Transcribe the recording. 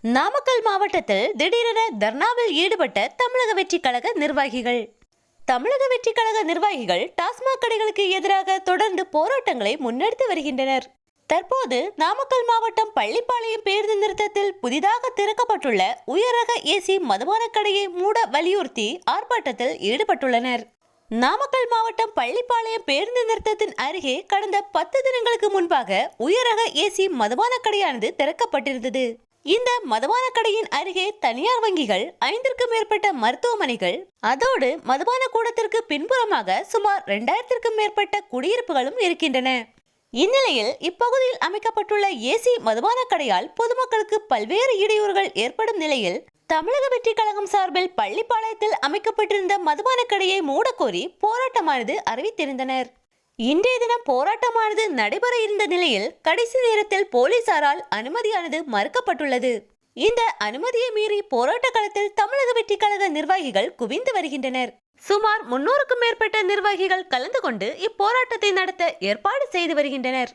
நாமக்கல் மாவட்டத்தில் திடீரென தர்ணாவில் ஈடுபட்ட தமிழக வெற்றிக் கழக நிர்வாகிகள். தமிழக வெற்றிக் கழக நிர்வாகிகள் டாஸ்மாக் கடைகளுக்கு எதிராக தொடர்ந்து போராட்டங்களை முன்னெடுத்து வருகின்றனர். தற்போது நாமக்கல் மாவட்டம் பள்ளிப்பாளையம் பேருந்து நிறுத்தத்தில் புதிதாக திறக்கப்பட்டுள்ள உயரக ஏசி மதுபான கடையை மூட வலியுறுத்தி ஆர்ப்பாட்டத்தில் ஈடுபட்டுள்ளனர். நாமக்கல் மாவட்டம் பள்ளிப்பாளையம் பேருந்து நிறுத்தத்தின் அருகே கடந்த 10 தினங்களுக்கு முன்பாக உயரக ஏசி மதுபான கடையானது திறக்கப்பட்டிருந்தது. இந்த மதுபான கடையின் அருகே தனியார் வங்கிகள், 5க்கும் மேற்பட்ட மருத்துவமனைகள், அதோடு மதுபான கூடத்திற்கு பின்புறமாக சுமார் 2000க்கும் மேற்பட்ட குடியிருப்புகளும் இருக்கின்றன. இந்நிலையில் இப்பகுதியில் அமைக்கப்பட்டுள்ள ஏசி மதுபான கடையால் பொதுமக்களுக்கு பல்வேறு இடையூறுகள் ஏற்படும் நிலையில் தமிழக வெற்றிக் கழகம் சார்பில் பள்ளிப்பாளையத்தில் அமைக்கப்பட்டிருந்த மதுபான கடையை மூடக்கோரி போராட்டமானது அறிவித்திருந்தனர். இன்றைய தினம் போராட்டமானது நடைபெற இருந்த நிலையில் கடைசி நேரத்தில் போலீசாரால் அனுமதியானது மறுக்கப்பட்டுள்ளது. இந்த அனுமதியை மீறி போராட்ட களத்தில் தமிழக வெற்றிக் கழக நிர்வாகிகள் குவிந்து வருகின்றனர். சுமார் 300க்கும் மேற்பட்ட நிர்வாகிகள் கலந்து கொண்டு இப்போராட்டத்தை நடத்த ஏற்பாடு செய்து வருகின்றனர்.